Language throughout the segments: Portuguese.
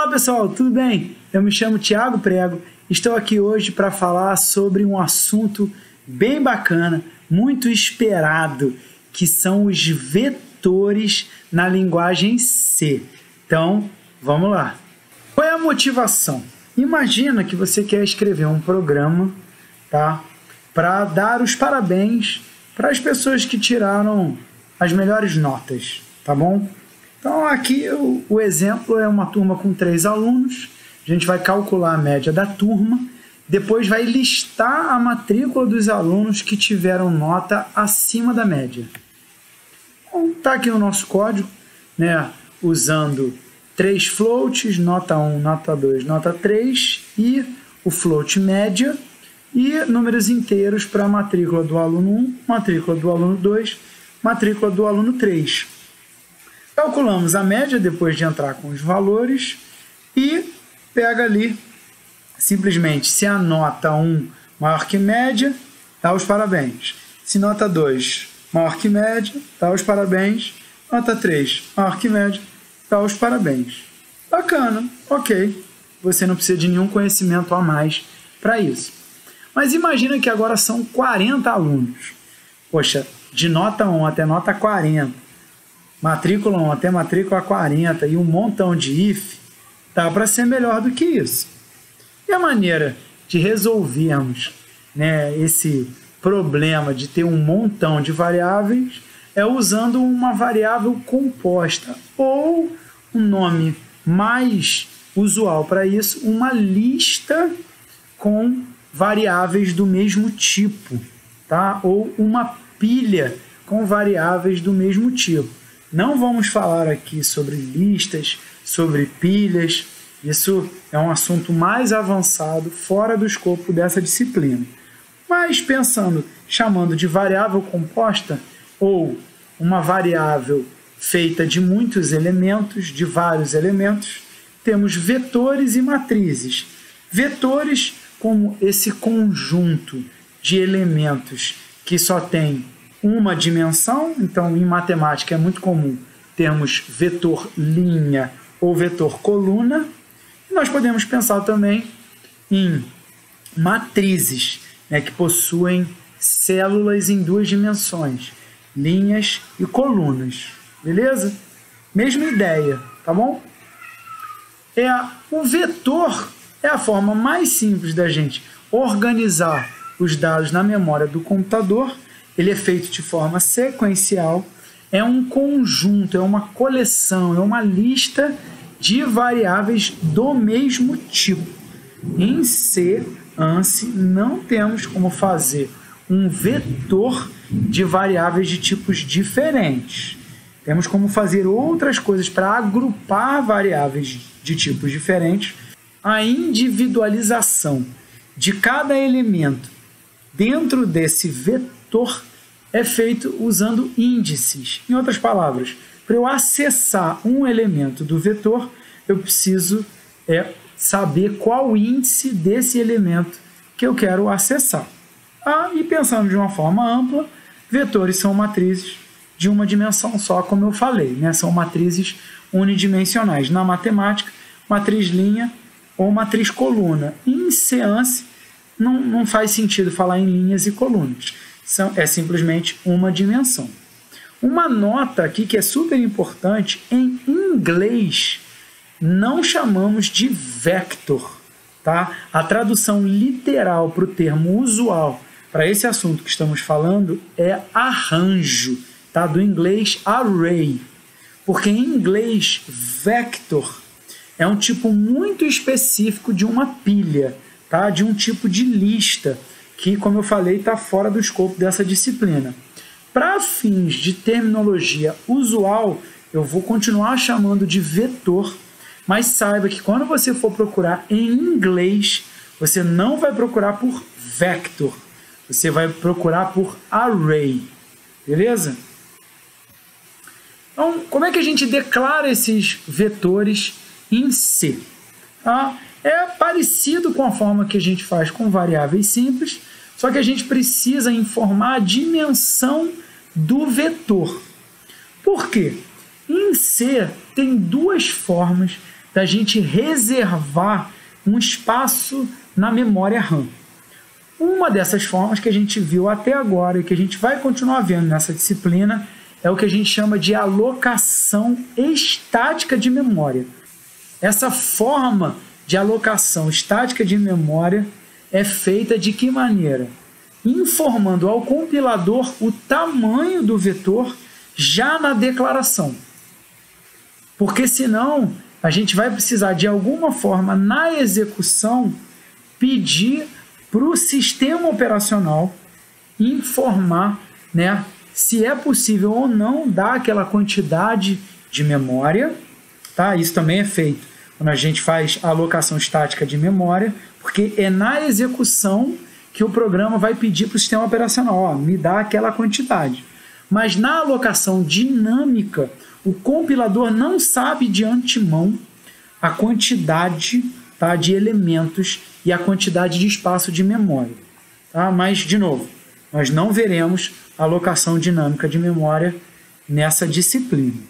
Olá pessoal, tudo bem? Eu me chamo Thiago Prego, estou aqui hoje para falar sobre um assunto bem bacana, muito esperado, que são os vetores na linguagem C. Então, vamos lá. Qual é a motivação? Imagina que você quer escrever um programa, tá? Para dar os parabéns para as pessoas que tiraram as melhores notas, tá bom? Então aqui o exemplo é uma turma com 3 alunos, a gente vai calcular a média da turma, depois vai listar a matrícula dos alunos que tiveram nota acima da média. Então tá aqui o nosso código, né, usando 3 floats, nota 1, nota 2, nota 3 e o float média e números inteiros para a matrícula do aluno 1, matrícula do aluno 2, matrícula do aluno 3. Calculamos a média depois de entrar com os valores e pega ali, simplesmente, se a nota 1 maior que média, dá os parabéns. Se nota 2 maior que média, dá os parabéns. Nota 3 maior que média, dá os parabéns. Bacana, ok. Você não precisa de nenhum conhecimento a mais para isso. Mas imagina que agora são 40 alunos. Poxa, de nota 1 até nota 40. Matrícula 1 até matrícula 40 e um montão de if, dá para ser melhor do que isso. E a maneira de resolvermos, né, esse problema de ter um montão de variáveis é usando uma variável composta, ou um nome mais usual para isso, uma lista com variáveis do mesmo tipo, tá? Ou uma pilha com variáveis do mesmo tipo. Não vamos falar aqui sobre listas, sobre pilhas, isso é um assunto mais avançado, fora do escopo dessa disciplina. Mas pensando, chamando de variável composta, ou uma variável feita de muitos elementos, de vários elementos, temos vetores e matrizes. Vetores como esse conjunto de elementos que só tem uma dimensão, então em matemática é muito comum termos vetor linha ou vetor coluna. E nós podemos pensar também em matrizes, né, que possuem células em 2 dimensões, linhas e colunas, beleza? Mesma ideia, tá bom? O vetor é a forma mais simples da gente organizar os dados na memória do computador. Ele é feito de forma sequencial, é um conjunto, é uma coleção, é uma lista de variáveis do mesmo tipo. Em C, ANSI, não temos como fazer um vetor de variáveis de tipos diferentes. Temos como fazer outras coisas para agrupar variáveis de tipos diferentes. A individualização de cada elemento dentro desse vetor é feito usando índices. Em outras palavras, para eu acessar um elemento do vetor, eu preciso saber qual índice desse elemento que eu quero acessar. E pensando de uma forma ampla, vetores são matrizes de uma dimensão só, como eu falei, né? São matrizes unidimensionais. Na matemática, matriz linha ou matriz coluna. Em C/ANSI, não faz sentido falar em linhas e colunas. É simplesmente uma dimensão. Uma nota aqui que é super importante, em inglês não chamamos de vector, tá? A tradução literal para o termo usual para esse assunto que estamos falando é arranjo, tá? Do inglês array, porque em inglês vector é um tipo muito específico de uma pilha, tá? De um tipo de lista, que, como eu falei, está fora do escopo dessa disciplina. Para fins de terminologia usual, eu vou continuar chamando de vetor, mas saiba que quando você for procurar em inglês, você não vai procurar por vector, você vai procurar por array, beleza? Então, como é que a gente declara esses vetores em C? É parecido com a forma que a gente faz com variáveis simples, só que a gente precisa informar a dimensão do vetor. Por quê? Em C tem 2 formas da gente reservar um espaço na memória RAM. Uma dessas formas que a gente viu até agora e que a gente vai continuar vendo nessa disciplina é o que a gente chama de alocação estática de memória. Essa forma de alocação estática de memória é feita de que maneira? Informando ao compilador o tamanho do vetor já na declaração. Porque senão a gente vai precisar de alguma forma na execução pedir para o sistema operacional informar, né, se é possível ou não dar aquela quantidade de memória. Tá? Isso também é feito quando a gente faz a alocação estática de memória, porque é na execução que o programa vai pedir para o sistema operacional, ó, me dá aquela quantidade. Mas na alocação dinâmica, o compilador não sabe de antemão a quantidade, tá, de elementos e a quantidade de espaço de memória. Tá? Mas, de novo, nós não veremos alocação dinâmica de memória nessa disciplina.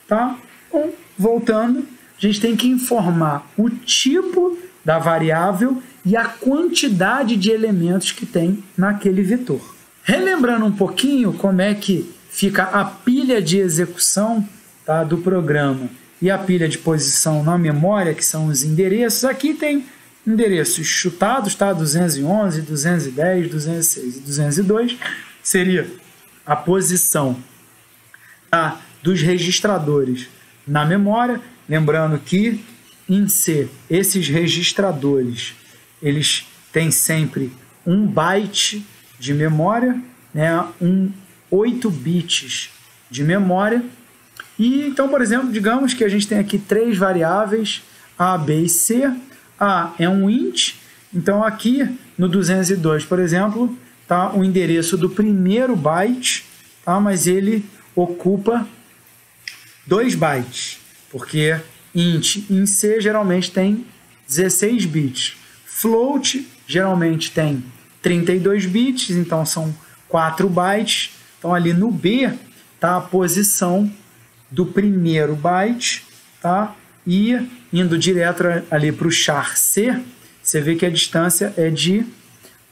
Tá? Bom, voltando, a gente tem que informar o tipo da variável e a quantidade de elementos que tem naquele vetor. Relembrando um pouquinho como é que fica a pilha de execução, tá, do programa e a pilha de posição na memória, que são os endereços. Aqui tem endereços chutados, tá? 211, 210, 206 e 202. Seria a posição, tá, dos registradores na memória. Lembrando que em C, esses registradores, eles têm sempre 1 byte de memória, né, 8 bits de memória. E então, por exemplo, digamos que a gente tem aqui 3 variáveis, A, B e C. A é um int, então aqui no 202, por exemplo, tá o endereço do primeiro byte, tá, mas ele ocupa 2 bytes, porque int em C geralmente tem 16 bits. Float geralmente tem 32 bits, então são 4 bytes. Então ali no B está a posição do primeiro byte, tá? E indo direto ali para o char C, você vê que a distância é de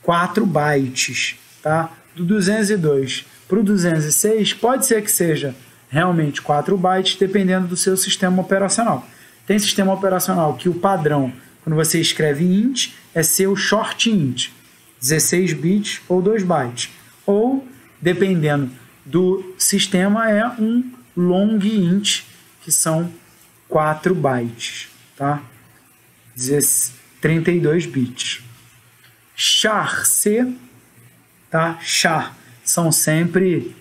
4 bytes, tá? Do 202 para o 206, pode ser que seja realmente 4 bytes, dependendo do seu sistema operacional. Tem sistema operacional que o padrão, quando você escreve int, é seu short int, 16 bits ou 2 bytes. Ou, dependendo do sistema, é um long int, que são 4 bytes, tá? 32 bits. Char C, tá? Char são sempre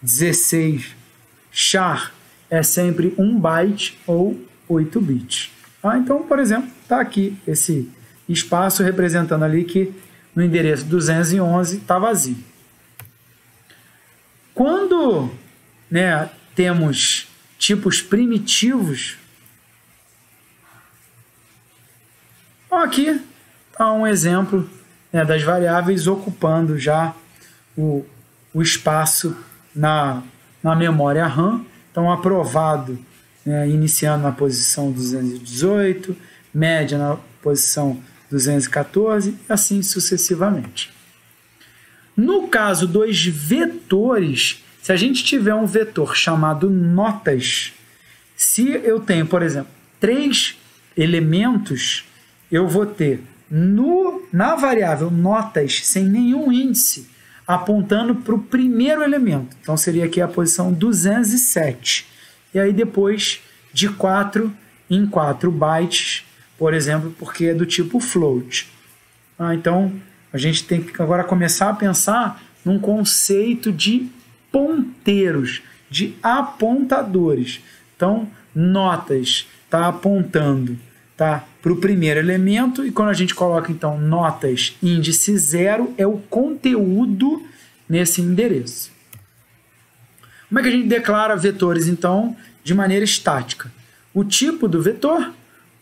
16. Char é sempre 1 byte ou 8 bits. Tá? Então, por exemplo, está aqui esse espaço representando ali que no endereço 211 está vazio. Quando, né, temos tipos primitivos, aqui está um exemplo, né, das variáveis ocupando já o espaço na memória RAM. Então, aprovado, né, iniciando na posição 218, média na posição 214, e assim sucessivamente. No caso dos vetores, se a gente tiver um vetor chamado notas, se eu tenho, por exemplo, 3 elementos, eu vou ter na variável notas sem nenhum índice, apontando para o primeiro elemento. Então, seria aqui a posição 207. E aí, depois, de 4 em 4 bytes, por exemplo, porque é do tipo float. Então, a gente tem que agora começar a pensar num conceito de ponteiros, de apontadores. Então, notas está apontando, tá, para o primeiro elemento, e quando a gente coloca, então, notas índice 0, é o conteúdo nesse endereço. Como é que a gente declara vetores, então, de maneira estática? O tipo do vetor,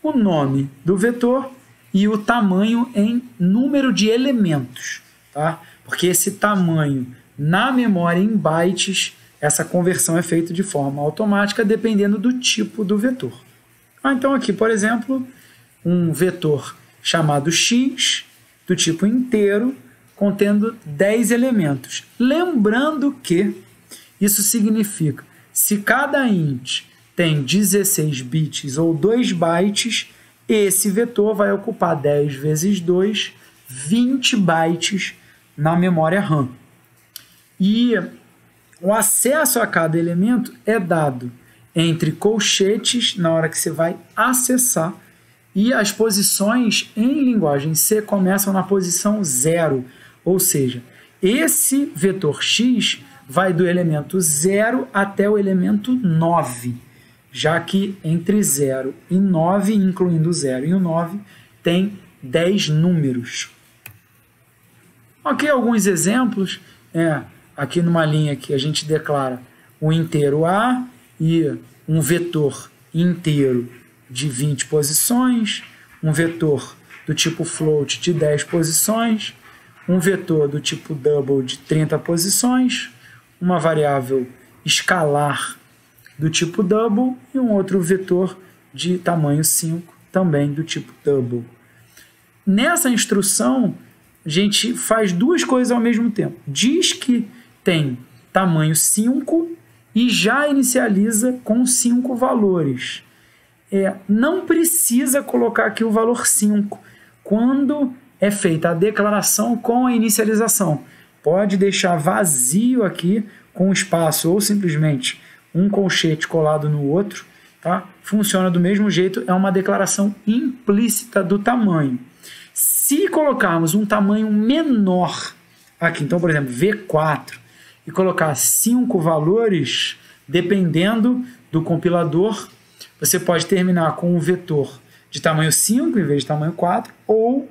o nome do vetor e o tamanho em número de elementos, tá? Porque esse tamanho na memória em bytes, essa conversão é feita de forma automática dependendo do tipo do vetor. Então aqui, por exemplo, um vetor chamado x, do tipo inteiro, contendo 10 elementos. Lembrando que isso significa, se cada int tem 16 bits ou 2 bytes, esse vetor vai ocupar 10 vezes 2, 20 bytes na memória RAM. E o acesso a cada elemento é dado entre colchetes na hora que você vai acessar, e as posições em linguagem C começam na posição 0, ou seja, esse vetor x vai do elemento 0 até o elemento 9, já que entre 0 e 9, incluindo o 0 e o 9, tem 10 números. Ok, alguns exemplos. Aqui numa linha que a gente declara o inteiro A e um vetor inteiro de 20 posições, um vetor do tipo float de 10 posições, um vetor do tipo double de 30 posições, uma variável escalar do tipo double e um outro vetor de tamanho 5, também do tipo double. Nessa instrução, a gente faz duas coisas ao mesmo tempo. Diz que tem tamanho 5 e já inicializa com 5 valores. Não precisa colocar aqui o valor 5 quando é feita a declaração com a inicialização. Pode deixar vazio aqui com espaço ou simplesmente um colchete colado no outro, tá? Funciona do mesmo jeito, é uma declaração implícita do tamanho. Se colocarmos um tamanho menor aqui, então, por exemplo, V4, e colocar 5 valores, dependendo do compilador, você pode terminar com um vetor de tamanho 5 em vez de tamanho 4, ou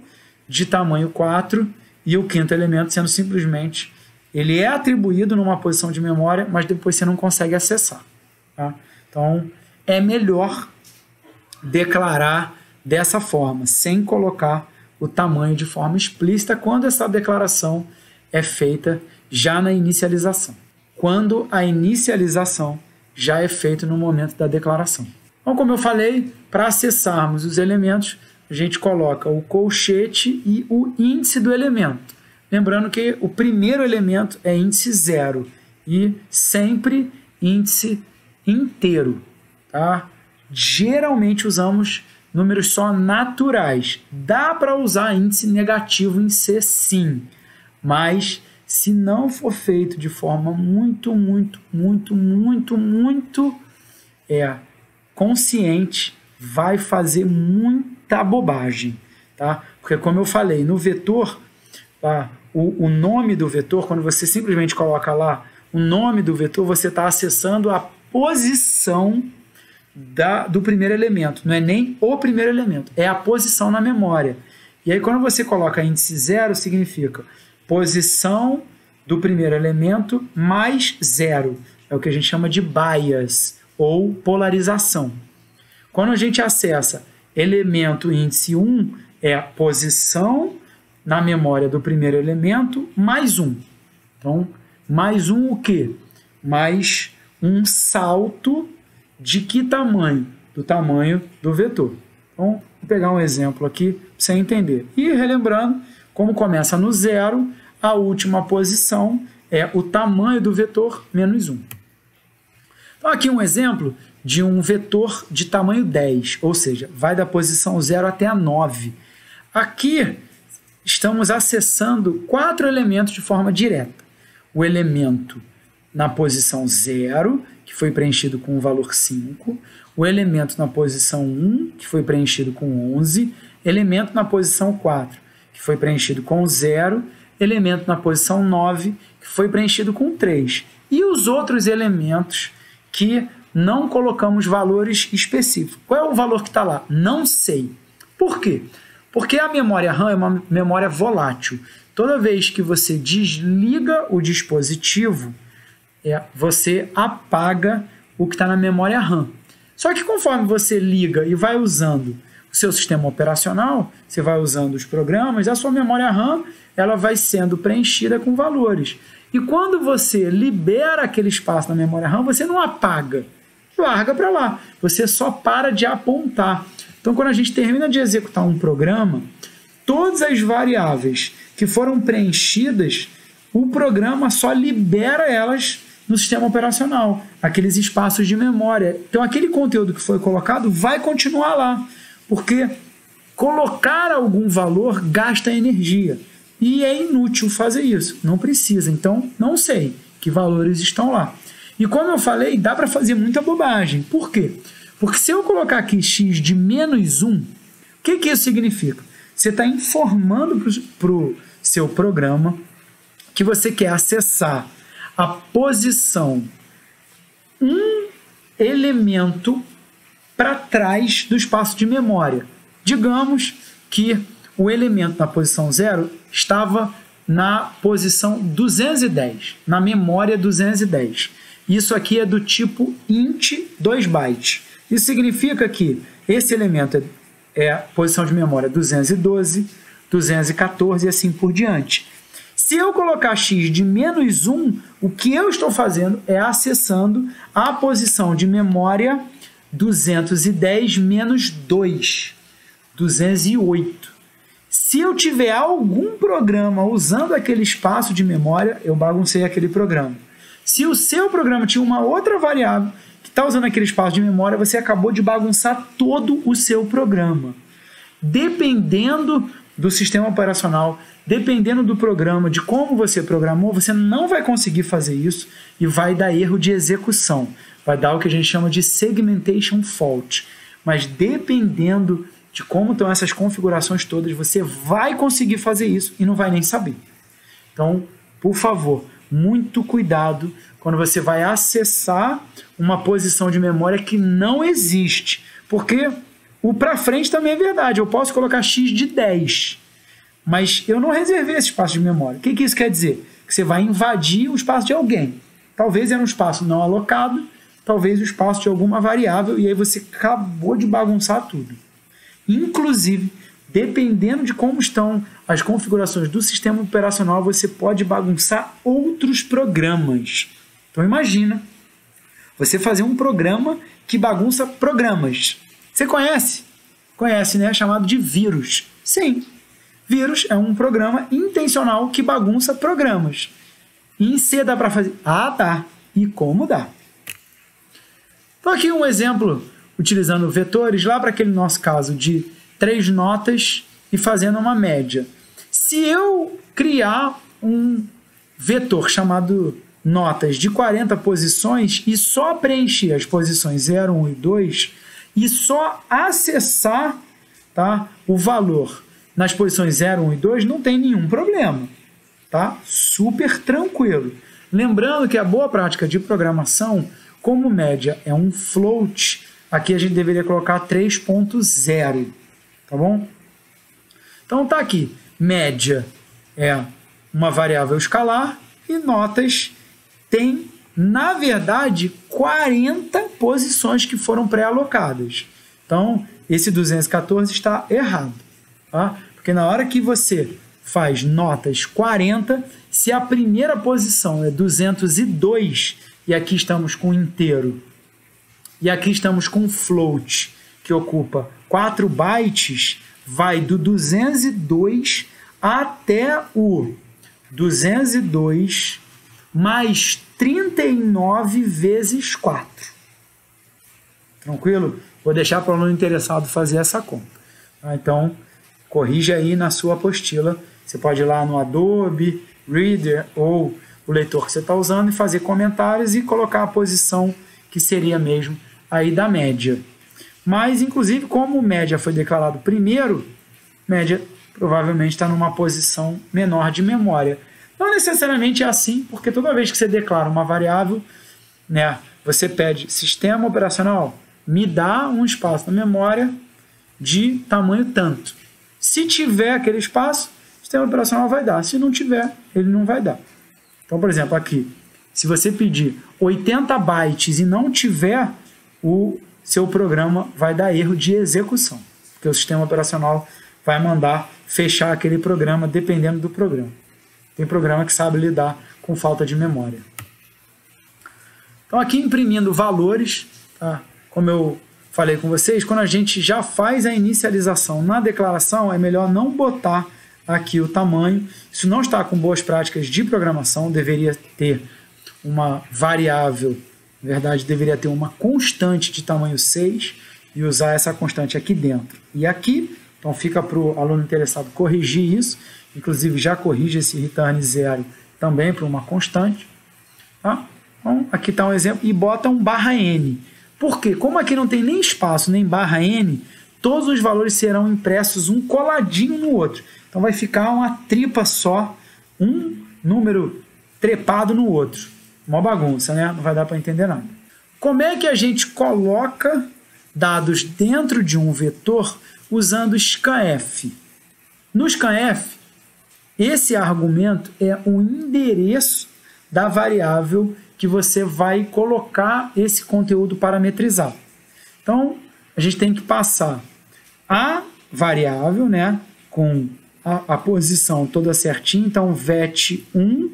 de tamanho 4 e o quinto elemento sendo simplesmente, ele é atribuído numa posição de memória, mas depois você não consegue acessar. Tá? Então, é melhor declarar dessa forma, sem colocar o tamanho de forma explícita, quando essa declaração é feita já na inicialização. Quando a inicialização já é feita no momento da declaração. Então, como eu falei, para acessarmos os elementos, a gente coloca o colchete e o índice do elemento. Lembrando que o primeiro elemento é índice 0 e sempre índice inteiro. Tá? Geralmente usamos números só naturais. Dá para usar índice negativo em C, sim, mas se não for feito de forma muito consciente, vai fazer muita bobagem, tá? Porque, como eu falei, no vetor, tá, o nome do vetor, quando você simplesmente coloca lá o nome do vetor, você está acessando a posição do primeiro elemento, não é nem o primeiro elemento, é a posição na memória. E aí, quando você coloca índice 0, significa posição do primeiro elemento mais 0. É o que a gente chama de bias, ou polarização. Quando a gente acessa elemento índice 1, é a posição na memória do primeiro elemento mais 1. Então, mais 1 o quê? Mais um salto de que tamanho? Do tamanho do vetor. Então, vou pegar um exemplo aqui para você entender. E relembrando, como começa no 0, a última posição é o tamanho do vetor menos 1. Então, aqui um exemplo de um vetor de tamanho 10, ou seja, vai da posição 0 até a 9. Aqui estamos acessando 4 elementos de forma direta. O elemento na posição 0, que foi preenchido com o valor 5, o elemento na posição 1, que foi preenchido com 11, elemento na posição 4, que foi preenchido com 0, elemento na posição 9, que foi preenchido com 3, e os outros elementos que não colocamos valores específicos. Qual é o valor que está lá? Não sei. Por quê? Porque a memória RAM é uma memória volátil. Toda vez que você desliga o dispositivo, você apaga o que está na memória RAM. Só que conforme você liga e vai usando o seu sistema operacional, você vai usando os programas, a sua memória RAM ela vai sendo preenchida com valores. E quando você libera aquele espaço na memória RAM, você não apaga. larga para lá. Você só para de apontar. Então, quando a gente termina de executar um programa, todas as variáveis que foram preenchidas, o programa só libera elas no sistema operacional, aqueles espaços de memória. Então, aquele conteúdo que foi colocado vai continuar lá, porque colocar algum valor gasta energia e é inútil fazer isso, não precisa. Então, não sei que valores estão lá. E como eu falei, dá para fazer muita bobagem. Por quê? Porque se eu colocar aqui x de -1, o que isso significa? Você está informando para o seu programa que você quer acessar a posição um elemento para trás do espaço de memória. Digamos que o elemento na posição 0 estava na posição 210, na memória 210. Isso aqui é do tipo int 2 bytes. Isso significa que esse elemento é a posição de memória 212, 214 e assim por diante. Se eu colocar x de -1, o que eu estou fazendo é acessando a posição de memória 210 menos 2, 208. Se eu tiver algum programa usando aquele espaço de memória, eu baguncei aquele programa. Se o seu programa tinha uma outra variável que está usando aquele espaço de memória, você acabou de bagunçar todo o seu programa. Dependendo do sistema operacional, dependendo do programa, de como você programou, você não vai conseguir fazer isso e vai dar erro de execução. Vai dar o que a gente chama de segmentation fault. Mas dependendo de como estão essas configurações todas, você vai conseguir fazer isso e não vai nem saber. Então, por favor, muito cuidado quando você vai acessar uma posição de memória que não existe. Porque o para frente também é verdade. Eu posso colocar x de 10, mas eu não reservei esse espaço de memória. O que isso quer dizer? Que você vai invadir o espaço de alguém. Talvez era um espaço não alocado, talvez o espaço de alguma variável, e aí você acabou de bagunçar tudo. Inclusive, dependendo de como estão as configurações do sistema operacional, você pode bagunçar outros programas. Então imagina você fazer um programa que bagunça programas. Você conhece? Conhece, né? Chamado de vírus. Sim, vírus é um programa intencional que bagunça programas. E em C dá para fazer? Ah, tá. E como dá? Então aqui um exemplo utilizando vetores, lá para aquele nosso caso de 3 notas e fazendo uma média. Se eu criar um vetor chamado notas de 40 posições e só preencher as posições 0, 1 e 2 e só acessar, tá, o valor nas posições 0, 1 e 2, não tem nenhum problema. Tá? Super tranquilo. Lembrando que a boa prática de programação, como média é um float, aqui a gente deveria colocar 3.0, tá bom? Então tá aqui, média é uma variável escalar e notas tem, na verdade, 40 posições que foram pré-alocadas. Então, esse 214 está errado, tá? Porque na hora que você faz notas 40, se a primeira posição é 202, e aqui estamos com inteiro, e aqui estamos com float, que ocupa 4 bytes, vai do 202 até o 202 mais 39 vezes 4. Tranquilo? Vou deixar para o aluno interessado fazer essa conta. Então, corrija aí na sua apostila. Você pode ir lá no Adobe, Reader ou o leitor que você está usando e fazer comentários e colocar a posição que seria mesmo aí da média. Mas, inclusive, como média foi declarado primeiro, média provavelmente está numa posição menor de memória. Não necessariamente é assim, porque toda vez que você declara uma variável, né, você pede sistema operacional, me dá um espaço na memória de tamanho tanto. Se tiver aquele espaço, o sistema operacional vai dar. Se não tiver, ele não vai dar. Então, por exemplo, aqui, se você pedir 80 bytes e não tiver, o seu programa vai dar erro de execução, porque o sistema operacional vai mandar fechar aquele programa dependendo do programa. Tem programa que sabe lidar com falta de memória. Então, aqui imprimindo valores, Tá? Como eu falei com vocês, quando a gente já faz a inicialização na declaração, é melhor não botar aqui o tamanho. Isso não está com boas práticas de programação, deveria ter uma variável, na verdade, deveria ter uma constante de tamanho 6 e usar essa constante aqui dentro e aqui. Então fica para o aluno interessado corrigir isso, inclusive já corrige esse return 0 também para uma constante. Tá? Então aqui está um exemplo e bota um /n. Por quê? Como aqui não tem nem espaço nem /n, todos os valores serão impressos um coladinho no outro. Então vai ficar uma tripa só, um número trepado no outro. Uma bagunça, né? Não vai dar para entender nada. Como é que a gente coloca dados dentro de um vetor usando scanf? No scanf, esse argumento é o endereço da variável que você vai colocar esse conteúdo parametrizado. Então, a gente tem que passar a variável, né, com a posição toda certinha. Então, vet1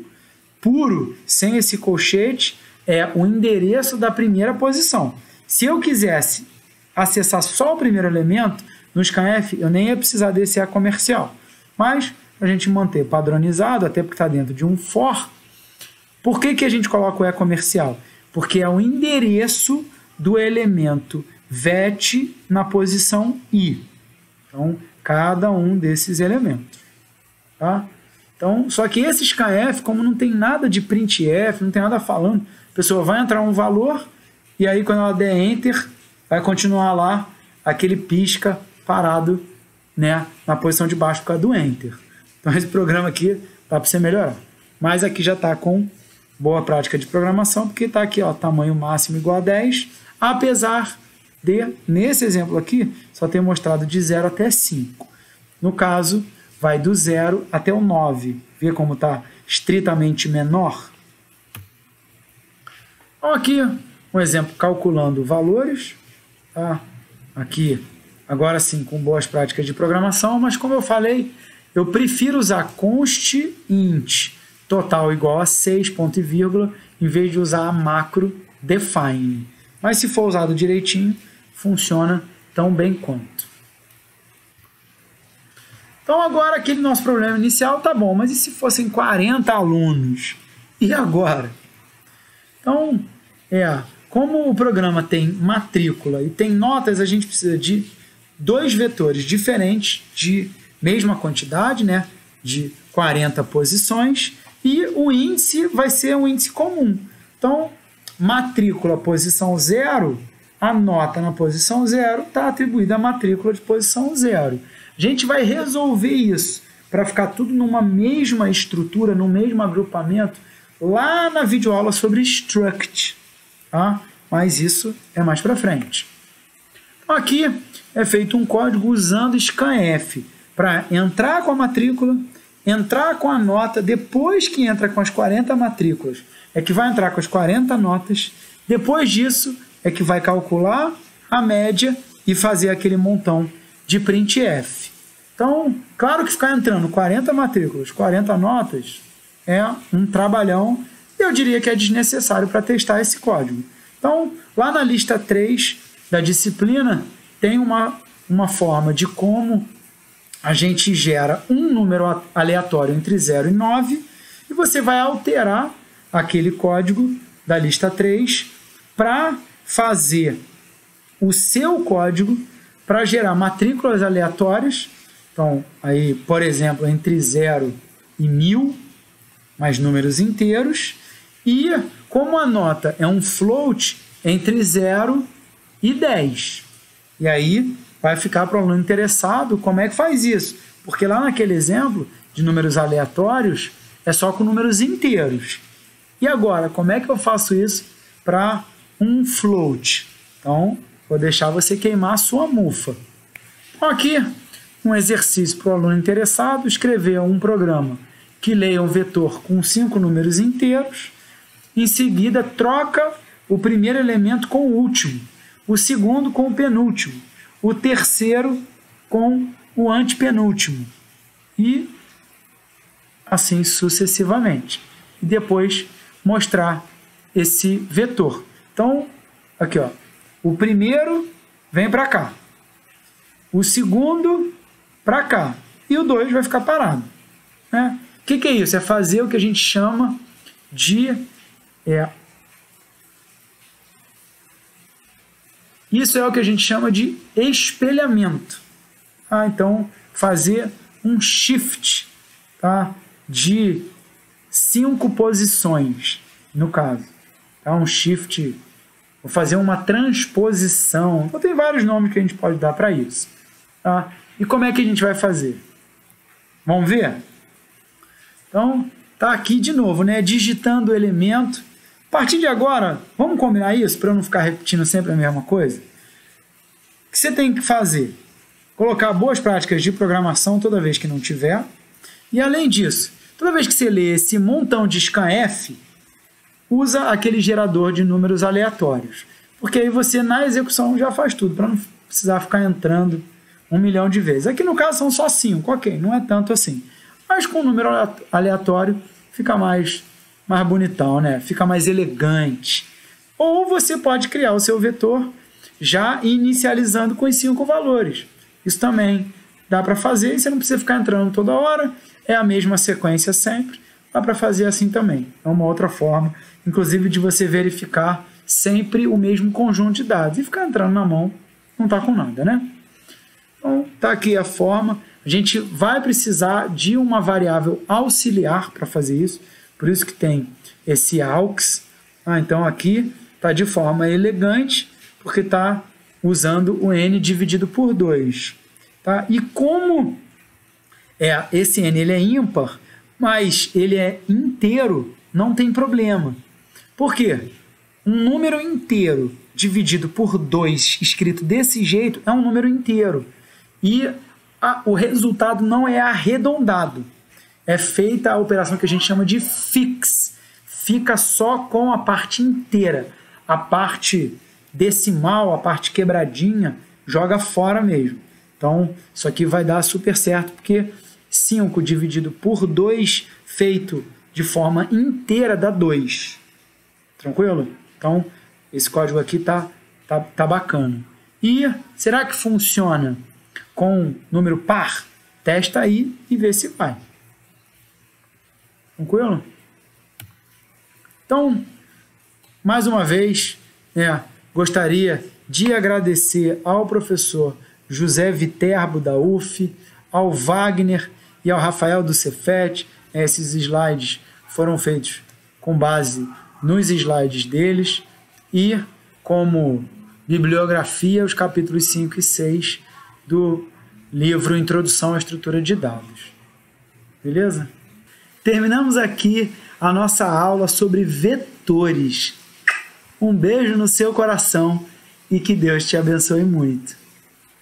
puro, sem esse colchete, é o endereço da primeira posição. Se eu quisesse acessar só o primeiro elemento, no scanf eu nem ia precisar desse E comercial. Mas, para a gente manter padronizado, até porque está dentro de um for, por que a gente coloca o E comercial? Porque é o endereço do elemento vet na posição i. Então, cada um desses elementos. Tá? Então, só que esse scanf, como não tem nada de printf, não tem nada falando, a pessoa vai entrar um valor e aí quando ela der enter, vai continuar lá aquele pisca parado, né, na posição de baixo por causa do enter. Então, esse programa aqui dá para você melhorar. Mas aqui já está com boa prática de programação, porque está aqui, ó, tamanho máximo igual a 10, apesar de, nesse exemplo aqui, só ter mostrado de 0 até 5. No caso, vai do 0 até o 9. Vê como está estritamente menor? Então, aqui, um exemplo calculando valores. Tá? Aqui, agora sim, com boas práticas de programação, mas como eu falei, eu prefiro usar const int total igual a 6, ponto e vírgula, em vez de usar a macro define. Mas se for usado direitinho, funciona tão bem quanto. Então agora aquele nosso problema inicial tá bom, mas e se fossem 40 alunos? E agora? Então, como o programa tem matrícula e tem notas, a gente precisa de dois vetores diferentes de mesma quantidade, né, de 40 posições, e o índice vai ser um índice comum. Então, matrícula posição 0, a nota na posição 0 está atribuída à matrícula de posição 0. A gente vai resolver isso para ficar tudo numa mesma estrutura, no mesmo agrupamento, lá na videoaula sobre struct. Tá? Mas isso é mais para frente. Então, aqui é feito um código usando scanf para entrar com a matrícula, entrar com a nota, depois que entra com as 40 matrículas, é que vai entrar com as 40 notas, depois disso é que vai calcular a média e fazer aquele montão de printf. Então, claro que ficar entrando 40 matrículas, 40 notas, é um trabalhão, eu diria que é desnecessário para testar esse código. Então, lá na lista 3 da disciplina, tem uma forma de como a gente gera um número aleatório entre 0 e 9 e você vai alterar aquele código da lista 3 para fazer o seu código para gerar matrículas aleatórias. Então, aí, por exemplo, entre 0 e 1000, mais números inteiros. E como a nota é um float, entre 0 e 10. E aí vai ficar para o aluno interessado como é que faz isso. Porque lá naquele exemplo de números aleatórios, é só com números inteiros. E agora, como é que eu faço isso para um float? Então, vou deixar você queimar a sua mufa. Então, aqui, um exercício para o aluno interessado, escrever um programa que leia um vetor com 5 números inteiros, em seguida troca o primeiro elemento com o último, o segundo com o penúltimo, o terceiro com o antepenúltimo, e assim sucessivamente. E depois mostrar esse vetor. Então, aqui, ó, O primeiro vem para cá. O segundo para cá. E o 2 vai ficar parado. Né? O que é isso? É fazer o que a gente chama de... Isso é o que a gente chama de espelhamento. Tá? Então, fazer um shift, tá? De 5 posições, no caso. Tá? Um shift, vou fazer uma transposição. Então, tem vários nomes que a gente pode dar para isso. Tá? E como é que a gente vai fazer? Vamos ver? Então, tá aqui de novo, né? Digitando o elemento. A partir de agora, vamos combinar isso para eu não ficar repetindo sempre a mesma coisa? O que você tem que fazer? Colocar boas práticas de programação toda vez que não tiver. E além disso, toda vez que você lê esse montão de scanf, usa aquele gerador de números aleatórios. Porque aí você, na execução, já faz tudo, para não precisar ficar entrando 1 milhão de vezes. Aqui no caso são só 5, ok, não é tanto assim. Mas com o número aleatório fica mais bonitão, né? Fica mais elegante. Ou você pode criar o seu vetor já inicializando com os 5 valores. Isso também dá para fazer e você não precisa ficar entrando toda hora. É a mesma sequência sempre. Dá para fazer assim também. É uma outra forma, inclusive, de você verificar sempre o mesmo conjunto de dados. E ficar entrando na mão não está com nada, né? Então, está aqui a forma. A gente vai precisar de uma variável auxiliar para fazer isso. Por isso que tem esse aux. Então, aqui está de forma elegante, porque está usando o n dividido por 2. Tá? E como esse n ele é ímpar, mas ele é inteiro, não tem problema. Por quê? Um número inteiro dividido por 2, escrito desse jeito, é um número inteiro. E o resultado não é arredondado. É feita a operação que a gente chama de fix. Fica só com a parte inteira. A parte decimal, a parte quebradinha, joga fora mesmo. Então, isso aqui vai dar super certo, porque 5 dividido por 2, feito de forma inteira, dá 2. Tranquilo? Então, esse código aqui tá bacana. E será que funciona com número par? Testa aí e vê se vai. Tranquilo? Então, mais uma vez, gostaria de agradecer ao professor José Viterbo, da UF, ao Wagner e ao Rafael do Cefet. Esses slides foram feitos com base nos slides deles e como bibliografia os capítulos 5 e 6 do livro Introdução à Estrutura de Dados. Beleza? Terminamos aqui a nossa aula sobre vetores. Um beijo no seu coração e que Deus te abençoe muito.